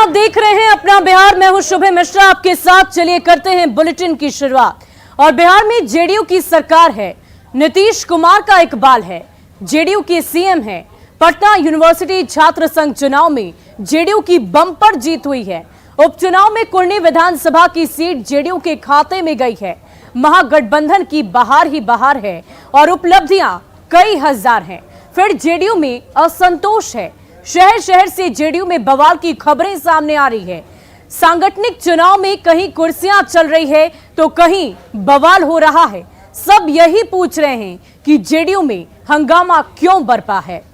आप देख रहे हैं अपना बिहार। मैं हूं शुभे मिश्रा आपके साथ। चलिए करते हैं बुलेटिन की शुरुआत। और बिहार में जेडीयू की सरकार है, नीतीश कुमार का इकबाल है, जेडीयू के सीएम है। पटना यूनिवर्सिटी छात्र संघ चुनाव में जेडीयू की बम्पर जीत हुई है। उपचुनाव में कुर्नी विधानसभा की सीट जेडीयू के खाते में गई है। महागठबंधन की बहार ही बहार है और उपलब्धियां कई हजार हैं। फिर जेडीयू में असंतोष है। शहर शहर से जेडीयू में बवाल की खबरें सामने आ रही है। सांगठनिक चुनाव में कहीं कुर्सियां चल रही है तो कहीं बवाल हो रहा है। सब यही पूछ रहे हैं कि जेडीयू में हंगामा क्यों बरपा है।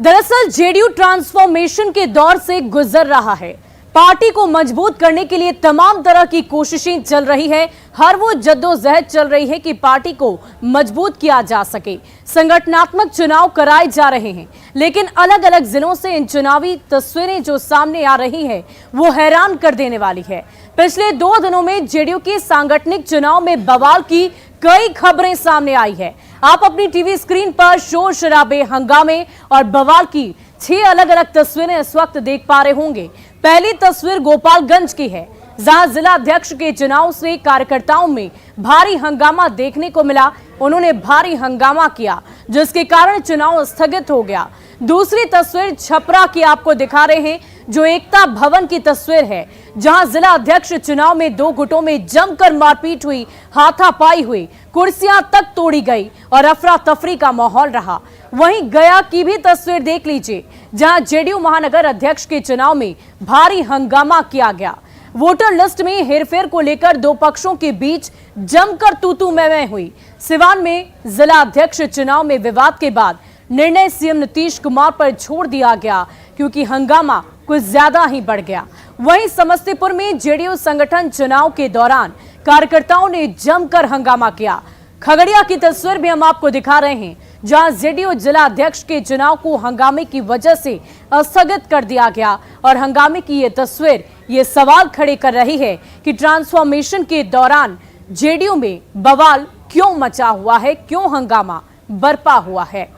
दरअसल जेडीयू ट्रांसफॉर्मेशन के दौर से गुजर रहा है। पार्टी को मजबूत करने के लिए तमाम तरह की कोशिशें चल रही है। हर वो जद्दोजहद चल रही है कि पार्टी को मजबूत किया जा सके। संगठनात्मक चुनाव कराए जा रहे हैं, लेकिन अलग अलग जिलों से इन चुनावी तस्वीरें जो सामने आ रही है वो हैरान कर देने वाली है। पिछले 2 दिनों में जेडीयू के सांगठनिक चुनाव में बवाल की कई खबरें सामने आई है। आप अपनी टीवी स्क्रीन पर शोर शराबे, हंगामे और बवाल की 6 अलग अलग तस्वीरें इस वक्त देख पा रहे होंगे। पहली तस्वीर गोपालगंज की है, जहां जिला अध्यक्ष के चुनाव से कार्यकर्ताओं में भारी हंगामा देखने को मिला। उन्होंने भारी हंगामा किया, जिसके कारण चुनाव स्थगित हो गया। दूसरी तस्वीर छपरा की आपको दिखा रहे हैं, जो एकता भवन की तस्वीर है, जहां जिला अध्यक्ष चुनाव में 2 गुटों में जमकर मारपीट हुई, हाथापाई हुई, कुर्सियां तक तोड़ी गई और अफरा तफरी का माहौल रहा। वहीं गया की भी तस्वीर देख लीजिए, जहां जेडीयू महानगर अध्यक्ष के चुनाव में भारी हंगामा किया गया। वोटर लिस्ट में हेरफेर को लेकर 2 पक्षों के बीच जमकर तू-तू मैं हुई। सिवान में जिला अध्यक्ष चुनाव में विवाद के बाद निर्णय सीएम नीतीश कुमार पर छोड़ दिया गया, क्योंकि हंगामा कुछ ज्यादा ही बढ़ गया। वहीं समस्तीपुर में जेडीयू संगठन चुनाव के दौरान कार्यकर्ताओं ने जमकर हंगामा किया। खगड़िया की तस्वीर भी हम आपको दिखा रहे हैं, जहां जेडीयू जिला अध्यक्ष के चुनाव को हंगामे की वजह से स्थगित कर दिया गया। और हंगामे की ये तस्वीर ये सवाल खड़े कर रही है कि ट्रांसफॉर्मेशन के दौरान जेडीयू में बवाल क्यों मचा हुआ है, क्यों हंगामा बरपा हुआ है।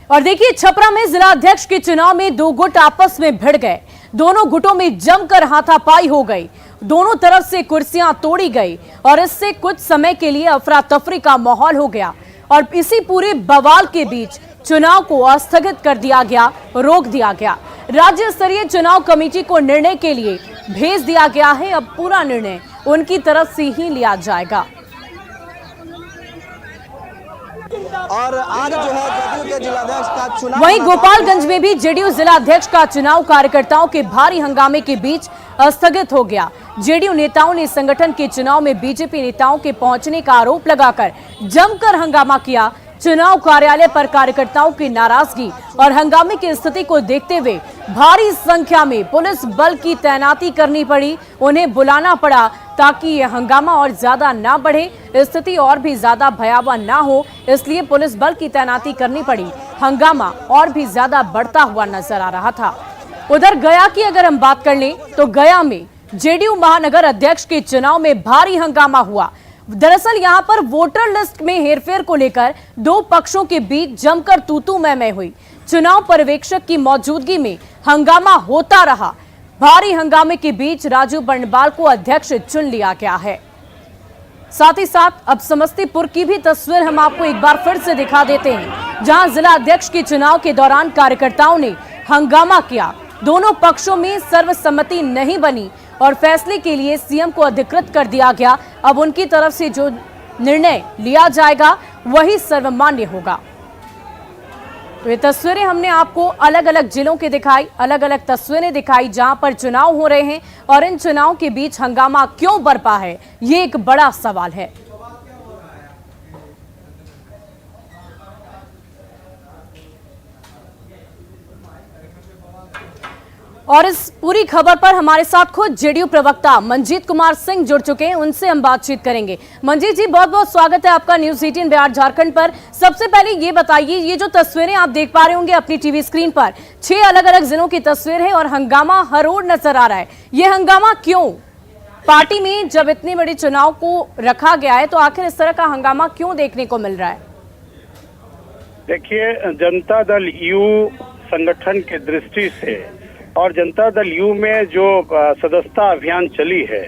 और देखिए, छपरा में जिला अध्यक्ष के चुनाव में 2 गुट आपस में भिड़ गए। दोनों गुटों में जमकर हाथापाई हो गई, दोनों तरफ से कुर्सियां तोड़ी गई और इससे कुछ समय के लिए अफरा तफरी का माहौल हो गया। और इसी पूरे बवाल के बीच चुनाव को स्थगित कर दिया गया, रोक दिया गया। राज्य स्तरीय चुनाव कमेटी को निर्णय के लिए भेज दिया गया है। अब पूरा निर्णय उनकी तरफ से ही लिया जाएगा। और आज जो है जेडीयू के जिलाध्यक्ष का चुनाव, वहीं गोपालगंज में भी जेडीयू जिला अध्यक्ष का चुनाव कार्यकर्ताओं के भारी हंगामे के बीच स्थगित हो गया। जेडीयू नेताओं ने संगठन के चुनाव में बीजेपी नेताओं के पहुंचने का आरोप लगाकर जमकर हंगामा किया। चुनाव कार्यालय पर कार्यकर्ताओं की नाराजगी और हंगामे की स्थिति को देखते हुए भारी संख्या में पुलिस बल की तैनाती करनी पड़ी। उन्हें बुलाना पड़ा ताकि यह हंगामा और ज्यादा ना बढ़े, स्थिति और भी ज्यादा भयावह ना हो, इसलिए पुलिस बल की तैनाती करनी पड़ी। हंगामा और भी ज्यादा बढ़ता हुआ नजर आ रहा था। उधर गया की अगर हम बात कर लें तो गया में जेडीयू महानगर अध्यक्ष के चुनाव में भारी हंगामा हुआ। दरअसल यहां पर वोटर लिस्ट में हेरफेर को लेकर 2 पक्षों के बीच जमकर तू-तू मैं हुई। चुनाव पर्यवेक्षक की मौजूदगी में हंगामा होता रहा। भारी हंगामे के बीच राजू बर्णवाल को अध्यक्ष चुन लिया गया है। साथ ही साथ अब समस्तीपुर की भी तस्वीर हम आपको एक बार फिर से दिखा देते हैं, जहां जिला अध्यक्ष के चुनाव के दौरान कार्यकर्ताओं ने हंगामा किया। दोनों पक्षों में सर्वसम्मति नहीं बनी और फैसले के लिए सीएम को अधिकृत कर दिया गया। अब उनकी तरफ से जो निर्णय लिया जाएगा वही सर्वमान्य होगा। तो ये तस्वीरें हमने आपको अलग अलग जिलों के दिखाई, अलग अलग तस्वीरें दिखाई जहां पर चुनाव हो रहे हैं और इन चुनाव के बीच हंगामा क्यों बरपा है, ये एक बड़ा सवाल है। और इस पूरी खबर पर हमारे साथ खुद जेडीयू प्रवक्ता मंजीत कुमार सिंह जुड़ चुके हैं, उनसे हम बातचीत करेंगे। मंजीत जी, बहुत बहुत स्वागत है आपका न्यूज 18 बिहार झारखंड पर। सबसे पहले ये बताइए, ये जो तस्वीरें आप देख पा रहे होंगे अपनी टीवी स्क्रीन पर, 6 अलग अलग जिलों की तस्वीर है और हंगामा हर ओर नजर आ रहा है। ये हंगामा क्यों? पार्टी में जब इतनी बड़ी चुनाव को रखा गया है तो आखिर इस तरह का हंगामा क्यों देखने को मिल रहा है? देखिए, जनता दल यू संगठन के दृष्टि से और जनता दल यू में जो सदस्यता अभियान चली है,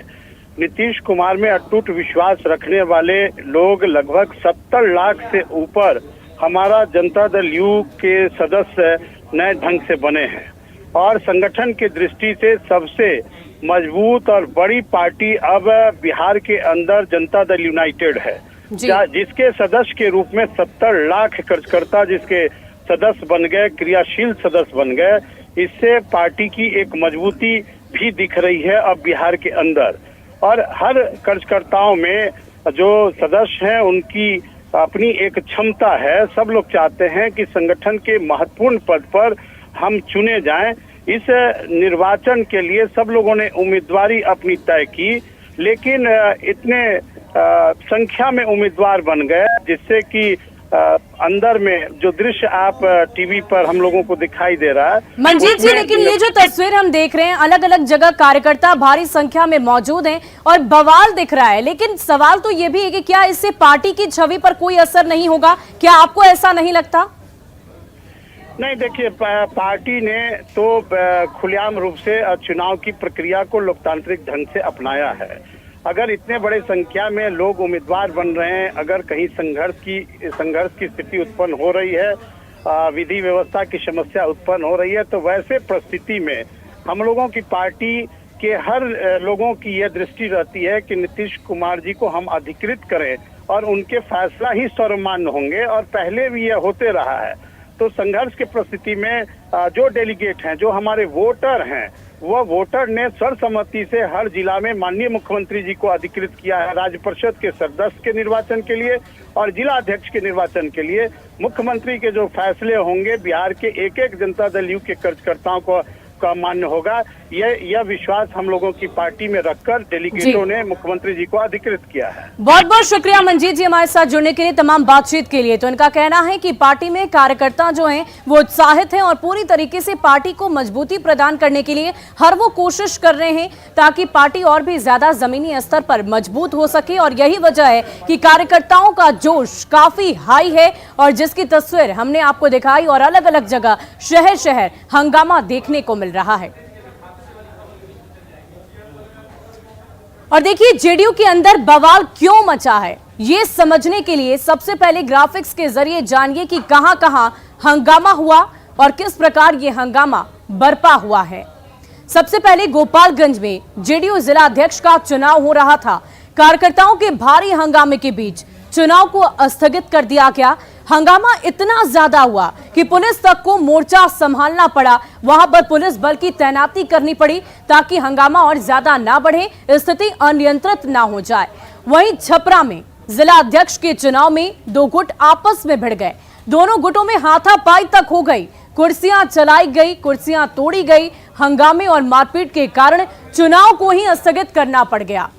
नीतीश कुमार में अटूट विश्वास रखने वाले लोग लगभग 70 लाख से ऊपर हमारा जनता दल यू के सदस्य नए ढंग से बने हैं और संगठन की दृष्टि से सबसे मजबूत और बड़ी पार्टी अब बिहार के अंदर जनता दल यूनाइटेड है, जिसके सदस्य के रूप में 70 लाख कार्यकर्ता जिसके सदस्य बन गए, क्रियाशील सदस्य बन गए। इससे पार्टी की एक मजबूती भी दिख रही है अब बिहार के अंदर। और हर कार्यकर्ताओं में जो सदस्य हैं उनकी अपनी एक क्षमता है। सब लोग चाहते हैं कि संगठन के महत्वपूर्ण पद पर हम चुने जाएं। इस निर्वाचन के लिए सब लोगों ने उम्मीदवारी अपनी तय की, लेकिन इतने संख्या में उम्मीदवार बन गए जिससे कि अंदर में जो दृश्य आप टीवी पर हम लोगों को दिखाई दे रहा है। मंजीत जी, लेकिन ये जो तस्वीर हम देख रहे हैं, अलग अलग जगह कार्यकर्ता भारी संख्या में मौजूद हैं और बवाल दिख रहा है, लेकिन सवाल तो ये भी है कि क्या इससे पार्टी की छवि पर कोई असर नहीं होगा? क्या आपको ऐसा नहीं लगता? नहीं, देखिए, पार्टी ने तो खुलेआम रूप से चुनाव की प्रक्रिया को लोकतांत्रिक ढंग से अपनाया है। अगर इतने बड़े संख्या में लोग उम्मीदवार बन रहे हैं, अगर कहीं संघर्ष की स्थिति उत्पन्न हो रही है, विधि व्यवस्था की समस्या उत्पन्न हो रही है, तो वैसे परिस्थिति में हम लोगों की पार्टी के हर लोगों की यह दृष्टि रहती है कि नीतीश कुमार जी को हम अधिकृत करें और उनके फैसला ही सर्वमान्य होंगे और पहले भी यह होते रहा है। तो संघर्ष की परिस्थिति में जो डेलीगेट हैं, जो हमारे वोटर हैं, वह वोटर ने सर्वसम्मति से हर जिला में माननीय मुख्यमंत्री जी को अधिकृत किया है राज्य परिषद के सदस्य के निर्वाचन के लिए और जिला अध्यक्ष के निर्वाचन के लिए। मुख्यमंत्री के जो फैसले होंगे बिहार के एक एक जनता दल यू के कार्यकर्ताओं को का मान्य होगा। यह विश्वास हम लोगों की पार्टी में रखकर डेलीगेटों ने मुख्यमंत्री जी को अधिकृत किया है। बहुत बहुत शुक्रिया मंजीत जी हमारे साथ जुड़ने के लिए, तमाम बातचीत के लिए। तो इनका कहना है कि पार्टी में कार्यकर्ता जो हैं वो उत्साहित हैं और पूरी तरीके से पार्टी को मजबूती प्रदान करने के लिए हर वो कोशिश कर रहे हैं ताकि पार्टी और भी ज्यादा जमीनी स्तर पर मजबूत हो सके। और यही वजह है कि कार्यकर्ताओं का जोश काफी हाई है और जिसकी तस्वीर हमने आपको दिखाई और अलग अलग जगह शहर शहर हंगामा देखने को मिल रहा है। और देखिए, जेडीयू के अंदर बवाल क्यों मचा है, ये समझने के लिए सबसे पहले ग्राफिक्स के जरिए जानिए कि कहां कहां हंगामा हुआ और किस प्रकार ये हंगामा बरपा हुआ है। सबसे पहले गोपालगंज में जेडीयू जिला अध्यक्ष का चुनाव हो रहा था। कार्यकर्ताओं के भारी हंगामे के बीच चुनाव को स्थगित कर दिया गया। हंगामा इतना ज्यादा हुआ कि पुलिस तक को मोर्चा संभालना पड़ा। वहां पर पुलिस बल की तैनाती करनी पड़ी ताकि हंगामा और ज्यादा ना बढ़े, स्थिति अनियंत्रित ना हो जाए। वहीं छपरा में जिला अध्यक्ष के चुनाव में 2 गुट आपस में भिड़ गए। दोनों गुटों में हाथापाई तक हो गई, कुर्सियां चलाई गई, कुर्सियां तोड़ी गई। हंगामे और मारपीट के कारण चुनाव को ही स्थगित करना पड़ गया।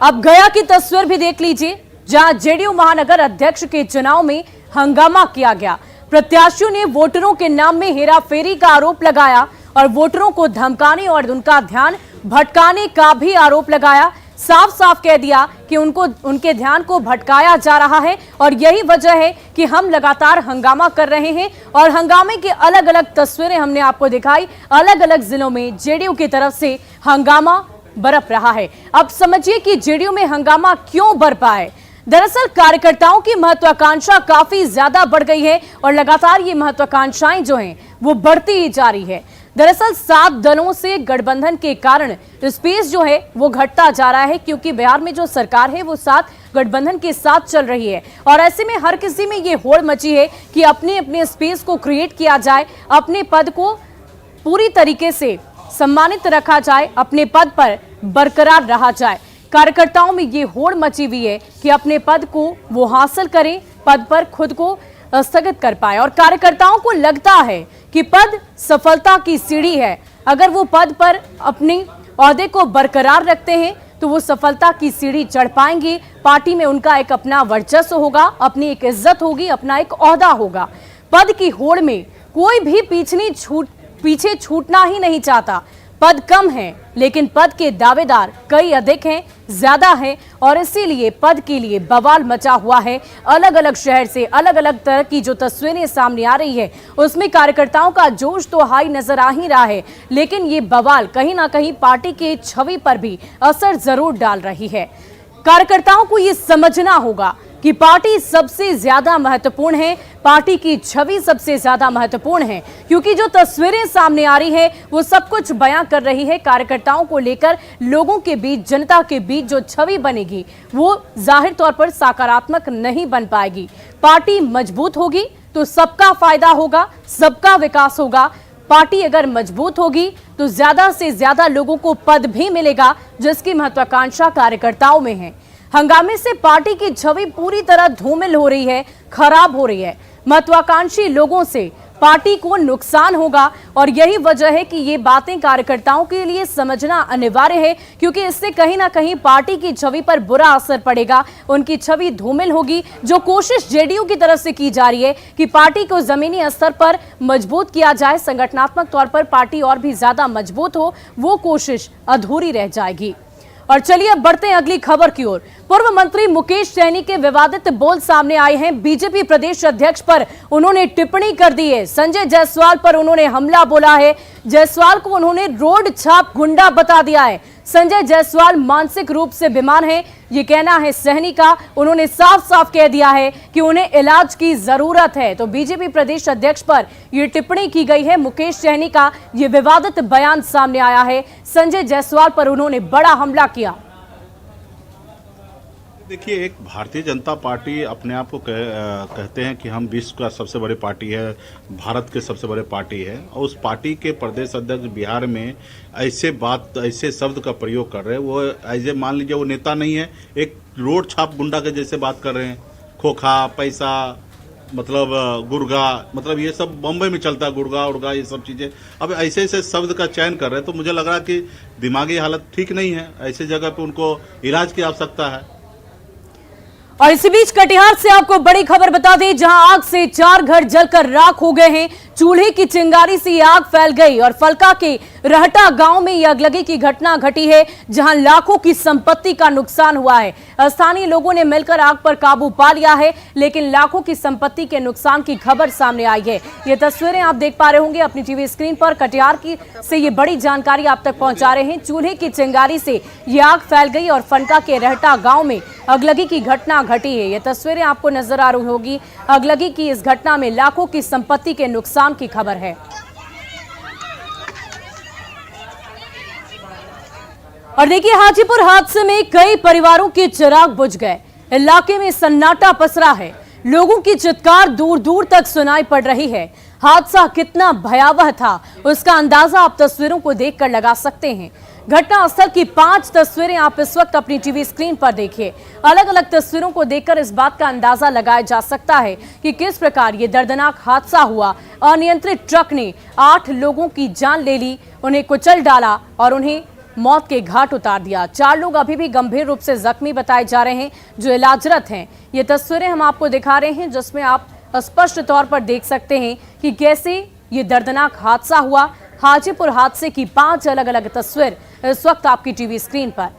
अब गया की तस्वीर भी देख लीजिए, जहां जेडीयू महानगर अध्यक्ष के चुनाव में हंगामा किया गया। प्रत्याशियों ने वोटरों के नाम में हेराफेरी का आरोप लगाया और वोटरों को धमकाने और उनका ध्यान भटकाने का भी आरोप लगाया। साफ साफ कह दिया कि उनके ध्यान को भटकाया जा रहा है और यही वजह है कि हम लगातार हंगामा कर रहे हैं। और हंगामे की अलग अलग तस्वीरें हमने आपको दिखाई। अलग अलग जिलों में जेडीयू की तरफ से हंगामा बरप रहा है। अब समझिए कि जेडीयू में हंगामा क्यों बरपा है। दरअसल कार्यकर्ताओं की महत्वाकांक्षा काफी ज्यादा बढ़ गई है और लगातार ये महत्वाकांक्षाएं जो हैं वो बढ़ती ही जा रही है। दरअसल 7 दलों से गठबंधन के कारण स्पेस जो है वो घटता जा रहा है, क्योंकि बिहार में जो सरकार है वो 7 गठबंधन के साथ चल रही है। और ऐसे में हर किसी में ये होड़ मची है कि अपने अपने स्पेस को क्रिएट किया जाए, अपने पद को पूरी तरीके से सम्मानित रखा जाए, अपने पद पर बरकरार रहा जाए। कार्यकर्ताओं में ये होड़ मची हुई है कि अपने पद को वो हासिल करें, पद पर खुद को स्थगित कर पाए। और कार्यकर्ताओं को लगता है कि पद सफलता की सीढ़ी है, अगर वो पद पर अपनी ओहदे को बरकरार रखते हैं तो वो सफलता की सीढ़ी चढ़ पाएंगे। पार्टी में उनका एक अपना वर्चस्व होगा, अपनी एक इज्जत होगी, अपना एक ओहदा होगा। पद की होड़ में कोई भी पीछे छूटना ही नहीं चाहता। पद कम है लेकिन पद के दावेदार कई अधिक हैं, ज्यादा हैं, और इसीलिए पद के लिए बवाल मचा हुआ है। अलग अलग शहर से अलग अलग तरह की जो तस्वीरें सामने आ रही है उसमें कार्यकर्ताओं का जोश तो हाई नजर आ ही रहा है, लेकिन ये बवाल कहीं ना कहीं पार्टी के छवि पर भी असर जरूर डाल रही है। कार्यकर्ताओं को ये समझना होगा कि पार्टी सबसे ज्यादा महत्वपूर्ण है, पार्टी की छवि सबसे ज्यादा महत्वपूर्ण है, क्योंकि जो तस्वीरें सामने आ रही है वो सब कुछ बयां कर रही है। कार्यकर्ताओं को लेकर लोगों के बीच, जनता के बीच जो छवि बनेगी वो जाहिर तौर पर सकारात्मक नहीं बन पाएगी। पार्टी मजबूत होगी तो सबका फायदा होगा, सबका विकास होगा। पार्टी अगर मजबूत होगी तो ज्यादा से ज्यादा लोगों को पद भी मिलेगा, जिसकी महत्वाकांक्षा कार्यकर्ताओं में है। हंगामे से पार्टी की छवि पूरी तरह धूमिल हो रही है, खराब हो रही है। महत्वाकांक्षी लोगों से पार्टी को नुकसान होगा और यही वजह है कि ये बातें कार्यकर्ताओं के लिए समझना अनिवार्य है, क्योंकि इससे कहीं ना कहीं पार्टी की छवि पर बुरा असर पड़ेगा, उनकी छवि धूमिल होगी। जो कोशिश जेडीयू की तरफ से की जा रही है कि पार्टी को जमीनी स्तर पर मजबूत किया जाए, संगठनात्मक तौर पर पार्टी और भी ज्यादा मजबूत हो, वो कोशिश अधूरी रह जाएगी। और चलिए अब बढ़ते हैं अगली खबर की ओर। पूर्व मंत्री मुकेश सैनी के विवादित बोल सामने आए हैं। बीजेपी प्रदेश अध्यक्ष पर उन्होंने टिप्पणी कर दी है। संजय जायसवाल पर उन्होंने हमला बोला है। जायसवाल को उन्होंने रोड छाप गुंडा बता दिया है। संजय जायसवाल मानसिक रूप से बीमार हैं, ये कहना है सैनी का। उन्होंने साफ साफ कह दिया है कि उन्हें इलाज की जरूरत है। तो बीजेपी प्रदेश अध्यक्ष पर यह टिप्पणी की गई है। मुकेश सैनी का यह विवादित बयान सामने आया है। संजय जायसवाल पर उन्होंने बड़ा हमला किया। देखिए, एक भारतीय जनता पार्टी अपने आप को कहते हैं कि हम विश्व का सबसे बड़ी पार्टी है, भारत के सबसे बड़े पार्टी है, और उस पार्टी के प्रदेश अध्यक्ष बिहार में ऐसे शब्द का प्रयोग कर रहे हैं। वो ऐसे मान लीजिए वो नेता नहीं है, एक रोड छाप गुंडा के जैसे बात कर रहे हैं। खोखा, पैसा, मतलब गुर्गा, मतलब ये सब बॉम्बे में चलता है, गुर्गा उर्गा ये सब चीज़ें। अब ऐसे ऐसे शब्द का चयन कर रहे हैं, तो मुझे लग रहा है कि दिमागी हालत ठीक नहीं है। ऐसे जगह पे उनको इलाज की आवश्यकता है। और इसी बीच कटिहार से आपको बड़ी खबर बता दें, जहां आग से 4 घर जलकर राख हो गए हैं। चूल्हे की चिंगारी से आग फैल गई और फलका के रहटा गांव में यह अगलगी की घटना घटी है, जहां लाखों की संपत्ति का नुकसान हुआ है। स्थानीय लोगों ने मिलकर आग पर काबू पा लिया है, लेकिन लाखों की संपत्ति के नुकसान की खबर सामने आई है। ये तस्वीरें आप देख पा रहे होंगे अपनी टीवी स्क्रीन पर। कटिहार की से ये बड़ी जानकारी आप तक पहुंचा रहे हैं। चूल्हे की चिंगारी से ये आग फैल गई और फलका के रहटा गांव में अगलगी की घटना घटी है। ये तस्वीरें आपको नजर आ रही होगी। अगलगी की इस घटना में लाखों की संपत्ति के नुकसान की खबर है। और देखिए, हाजीपुर हादसे में कई परिवारों के चिराग बुझ गए। इलाके में सन्नाटा पसरा है, लोगों की चित्कार दूर दूर तक सुनाई पड़ रही है। हादसा कितना भयावह था उसका अंदाजा आप तस्वीरों को देखकर लगा सकते हैं। घटना स्थल की 5 तस्वीरें आप इस वक्त अपनी टीवी स्क्रीन पर देखिए। अलग अलग तस्वीरों को देखकर इस बात का अंदाजा लगाया जा सकता है कि किस प्रकार ये दर्दनाक हादसा हुआ। अनियंत्रित ट्रक ने 8 लोगों की जान ले ली, उन्हें कुचल डाला और उन्हें मौत के घाट उतार दिया। 4 लोग अभी भी गंभीर रूप से जख्मी बताए जा रहे हैं, जो इलाजरत हैं। ये तस्वीरें हम आपको दिखा रहे हैं, जिसमें आप स्पष्ट तौर पर देख सकते हैं कि कैसे ये दर्दनाक हादसा हुआ। हाजीपुर हादसे की 5 अलग अलग तस्वीर इस वक्त आपकी टीवी स्क्रीन पर।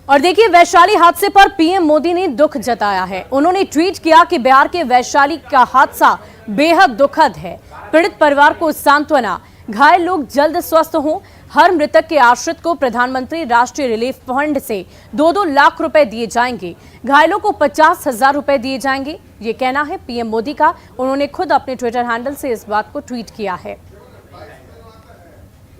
और देखिए, वैशाली हादसे पर पीएम मोदी ने दुख जताया है। उन्होंने ट्वीट किया कि बिहार के वैशाली का हादसा बेहद दुखद है। पीड़ित परिवार को सांत्वना, घायल लोग जल्द स्वस्थ हों। हर मृतक के आश्रित को प्रधानमंत्री राष्ट्रीय रिलीफ फंड से 2-2 लाख रुपए दिए जाएंगे। घायलों को 50,000 रुपए दिए जाएंगे, ये कहना है पीएम मोदी का। उन्होंने खुद अपने ट्विटर हैंडल से इस बात को ट्वीट किया है।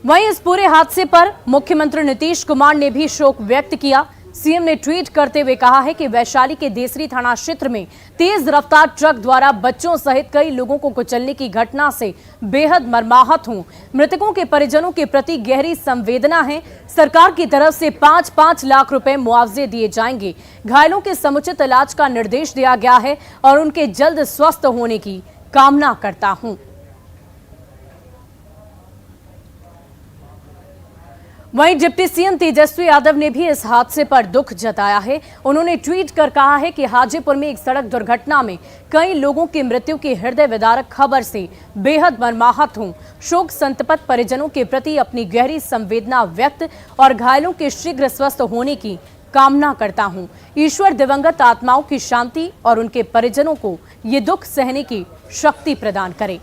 वहीं इस पूरे हादसे पर मुख्यमंत्री नीतीश कुमार ने भी शोक व्यक्त किया। सीएम ने ट्वीट करते हुए कहा है कि वैशाली के देसरी थाना क्षेत्र में तेज रफ्तार ट्रक द्वारा बच्चों सहित कई लोगों को कुचलने की घटना से बेहद मर्माहत हूं। मृतकों के परिजनों के प्रति गहरी संवेदना है। सरकार की तरफ से 5-5 लाख रुपए मुआवजे दिए जाएंगे। घायलों के समुचित इलाज का निर्देश दिया गया है और उनके जल्द स्वस्थ होने की कामना करता हूं। वहीं डिप्टी सीएम तेजस्वी यादव ने भी इस हादसे पर दुख जताया है। उन्होंने ट्वीट कर कहा है कि हाजीपुर में एक सड़क दुर्घटना में कई लोगों की मृत्यु की हृदय विदारक खबर से बेहद मर्माहत हूं। शोक संतप्त परिजनों के प्रति अपनी गहरी संवेदना व्यक्त और घायलों के शीघ्र स्वस्थ होने की कामना करता हूं। ईश्वर दिवंगत आत्माओं की शांति और उनके परिजनों को ये दुख सहने की शक्ति प्रदान करे।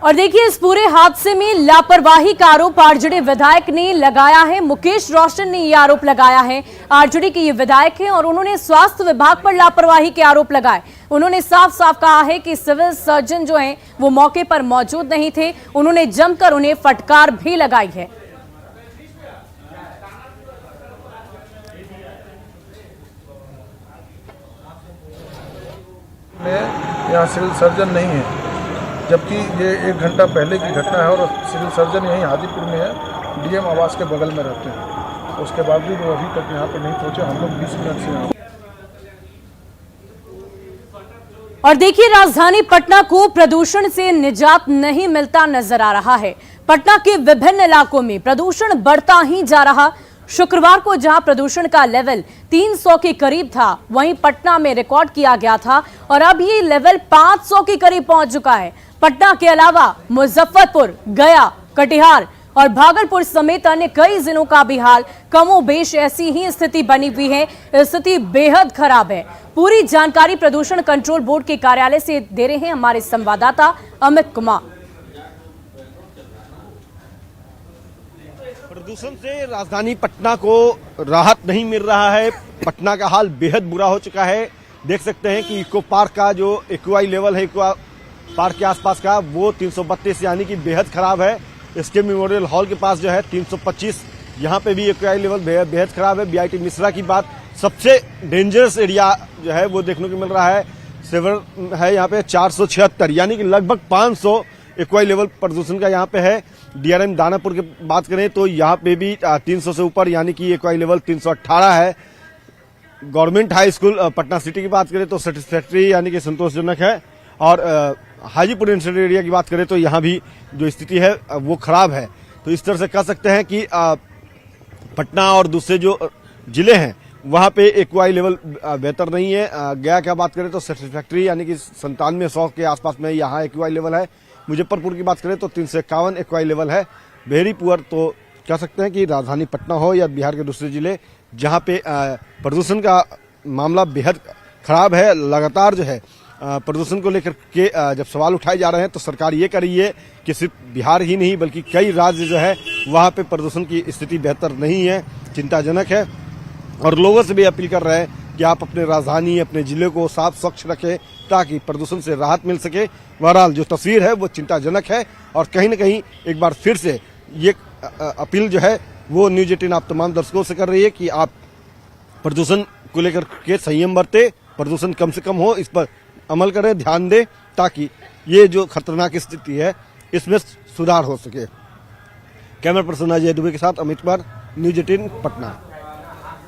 और देखिए, इस पूरे हादसे में लापरवाही का आरोप आरजेडी विधायक ने लगाया है। मुकेश रोशन ने यह आरोप लगाया है। आरजेडी के ये विधायक हैं और उन्होंने स्वास्थ्य विभाग पर लापरवाही के आरोप लगाए। उन्होंने साफ साफ कहा है कि सिविल सर्जन जो हैं वो मौके पर मौजूद नहीं थे। उन्होंने जमकर उन्हें फटकार भी लगाई है। यहाँ सिविल सर्जन नहीं है, जबकि ये 1 घंटा पहले की घटना है और सिविल सर्जन यहीं हाजीपुर में है, डीएम आवास के बगल में रहते हैं। उसके बावजूद वो अभी तक यहाँ पर नहीं पहुँचे। हम लोग 20 मिनट से। और देखिए, राजधानी पटना को प्रदूषण से निजात नहीं मिलता नजर आ रहा है। पटना के विभिन्न इलाकों में प्रदूषण बढ़ता ही जा रहा। शुक्रवार को जहां प्रदूषण का लेवल 300 के करीब था, वहीं पटना में रिकॉर्ड किया गया था और अब ये लेवल 500 के करीब पहुंच चुका है। पटना के अलावा मुजफ्फरपुर, गया, कटिहार और भागलपुर समेत अन्य कई जिलों का भी हाल कमोबेश ऐसी ही स्थिति बनी हुई है। स्थिति बेहद खराब है। पूरी जानकारी प्रदूषण कंट्रोल बोर्ड के कार्यालय से दे रहे हैं हमारे संवाददाता अमित कुमार। प्रदूषण से राजधानी पटना को राहत नहीं मिल रहा है। पटना का हाल बेहद बुरा हो चुका है। देख सकते हैं कि इको पार्क का जो एक्यूआई लेवल है, इको पार्क के आसपास का, वो 332 यानी कि बेहद खराब है। इसके मेमोरियल हॉल के पास जो है 325, यहाँ पे भी एक्यूआई लेवल बेहद खराब है। बीआईटी मिश्रा की बात, सबसे डेंजरस एरिया जो है वो देखने को मिल रहा है। सेवर है यहाँ पे 476, यानी कि लगभग 500 एक्वाई लेवल प्रदूषण का यहाँ पे है। डीआरएम दानापुर की बात करें तो यहाँ पे भी 300 से ऊपर, यानी कि एक्वाई लेवल 318 है। Government high school Patna city की बात करें तो सेटिस्फैक्ट्री यानी कि संतोषजनक है। और हाजीपुर इंडस्ट्रियल एरिया की बात करें तो यहाँ भी जो स्थिति है वो खराब है। तो इस तरह से कह सकते हैं कि पटना और दूसरे जो जिले हैं वहाँ पे एक्वाई लेवल बेहतर नहीं है। गया की बात करें तो सेटिस्फैक्ट्री यानी कि 9700 के आसपास में यहाँ एक्वाई लेवल है। मुजफ्फरपुर की बात करें तो 351 एक्वाई लेवल है। बेहरीपुर तो कह सकते हैं कि राजधानी पटना हो या बिहार के दूसरे जिले, जहां पे प्रदूषण का मामला बेहद खराब है। लगातार जो है प्रदूषण को लेकर के जब सवाल उठाए जा रहे हैं तो सरकार ये कर रही है कि सिर्फ बिहार ही नहीं बल्कि कई राज्य जो है वहां पे प्रदूषण की स्थिति बेहतर नहीं है, चिंताजनक है। और लोगों से भी अपील कर रहे हैं कि आप अपने राजधानी, अपने जिले को साफ स्वच्छ रखें ताकि प्रदूषण से राहत मिल सके। बहरहाल जो तस्वीर है वो चिंताजनक है और कहीं न कहीं एक बार फिर से ये अपील जो है वो न्यूज 18 आप तमाम दर्शकों से कर रही है कि आप प्रदूषण को लेकर के संयम बरते, प्रदूषण कम से कम हो, इस पर अमल करें, ध्यान दें ताकि ये जो खतरनाक स्थिति है इसमें सुधार हो सके। कैमरा पर्सन अजय दुबे के साथ अमित कुमार, न्यूज 18 पटना।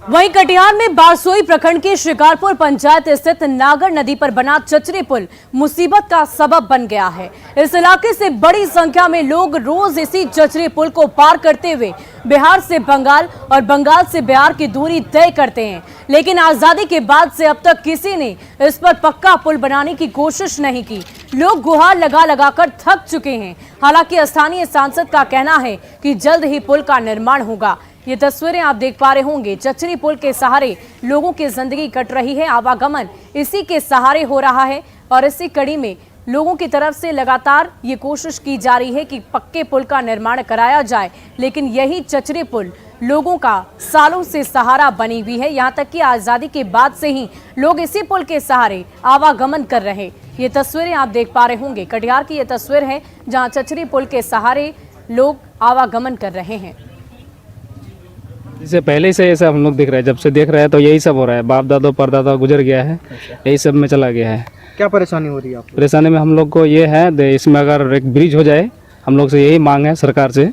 वहीं कटिहार में बारसोई प्रखंड के शिकारपुर पंचायत स्थित नागर नदी पर बना चचरे पुल मुसीबत का सबब बन गया है। इस इलाके से बड़ी संख्या में लोग रोज इसी चचरे पुल को पार करते हुए बिहार से बंगाल और बंगाल से बिहार की दूरी तय करते हैं, लेकिन आजादी के बाद से अब तक किसी ने इस पर पक्का पुल बनाने की कोशिश नहीं की। लोग गुहार लगा लगाकर थक चुके हैं। हालांकि स्थानीय सांसद का कहना है कि जल्द ही पुल का निर्माण होगा। ये तस्वीरें आप देख पा रहे होंगे। चचरी पुल के सहारे लोगों की जिंदगी कट रही है, आवागमन इसी के सहारे हो रहा है और इसी कड़ी में लोगों की तरफ से लगातार ये कोशिश की जा रही है कि पक्के पुल का निर्माण कराया जाए, लेकिन यही चचरी पुल लोगों का सालों से सहारा बनी हुई है। यहाँ तक कि आजादी के बाद से ही लोग इसी पुल के सहारे आवागमन कर रहे। ये तस्वीरें आप देख पा रहे होंगे। कटिहार की ये तस्वीर है जहाँ चचरी पुल के सहारे लोग आवागमन कर रहे हैं। इससे पहले से ऐसा हम लोग देख रहे हैं, जब से देख रहे हैं तो यही सब हो रहा है। बाप दादा परदादा गुजर गया है, यही सब में चला गया है। क्या परेशानी हो रही है आपको? परेशानी में हम लोग को ये है, इसमें अगर एक ब्रिज हो जाए, हम लोग से यही मांग है सरकार से।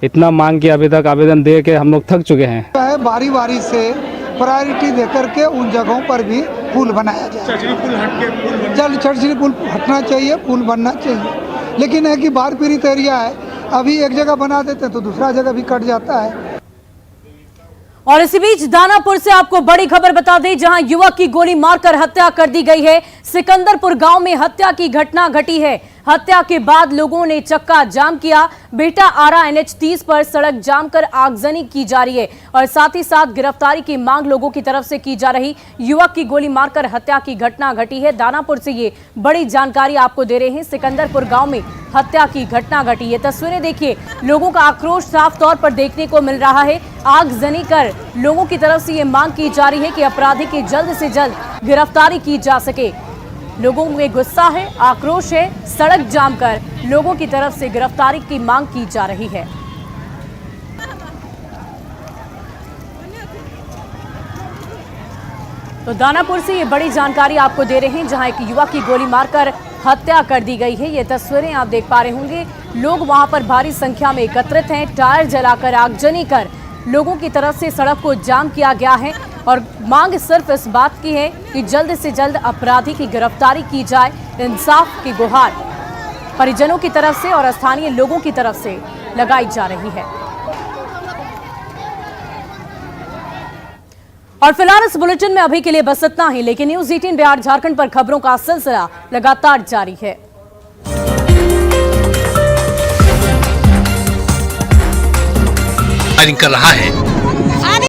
इतना मांग किया, अभी तक आवेदन दे के हम लोग थक चुके हैं। बारी बारी से प्रायोरिटी देकर के उन जगहों पर भी पुल बनाया जाए। चर्चिल पुल हटना चाहिए, पुल बनना चाहिए। लेकिन है कि बाढ़ पीड़ित एरिया है, अभी एक जगह बना देते तो दूसरा जगह भी कट जाता है। और इसी बीच दानापुर से आपको बड़ी खबर बता दें, जहां युवक की गोली मारकर हत्या कर दी गई है। सिकंदरपुर गांव में हत्या की घटना घटी है। हत्या के बाद लोगों ने चक्का जाम किया। बेटा आरा NH 30 पर सड़क जाम कर आगजनी की जा रही है और साथ ही साथ गिरफ्तारी की मांग लोगों की तरफ से की जा रही। युवक की गोली मारकर हत्या की घटना घटी है। दानापुर से ये बड़ी जानकारी आपको दे रहे हैं। सिकंदरपुर गांव में हत्या की घटना घटी है। तस्वीरें देखिए, लोगों का आक्रोश साफ तौर पर देखने को मिल रहा है। आगजनी कर लोगों की तरफ से ये मांग की जा रही है कि अपराधी की जल्द से जल्द गिरफ्तारी की जा सके। लोगों में गुस्सा है, आक्रोश है। सड़क जाम कर लोगों की तरफ से गिरफ्तारी की मांग की जा रही है। तो दानापुर से ये बड़ी जानकारी आपको दे रहे हैं, जहां एक युवक की गोली मारकर हत्या कर दी गई है। ये तस्वीरें आप देख पा रहे होंगे। लोग वहां पर भारी संख्या में एकत्रित हैं। टायर जलाकर आगजनी कर लोगों की तरफ से सड़क को जाम किया गया है और मांग सिर्फ इस बात की है कि जल्द से जल्द अपराधी की गिरफ्तारी की जाए। इंसाफ की गुहार परिजनों की तरफ से और स्थानीय लोगों की तरफ से लगाई जा रही है। और फिलहाल इस बुलेटिन में अभी के लिए बस इतना ही, लेकिन न्यूज़ 18 बिहार झारखंड पर खबरों का सिलसिला लगातार जारी है। कर रहा है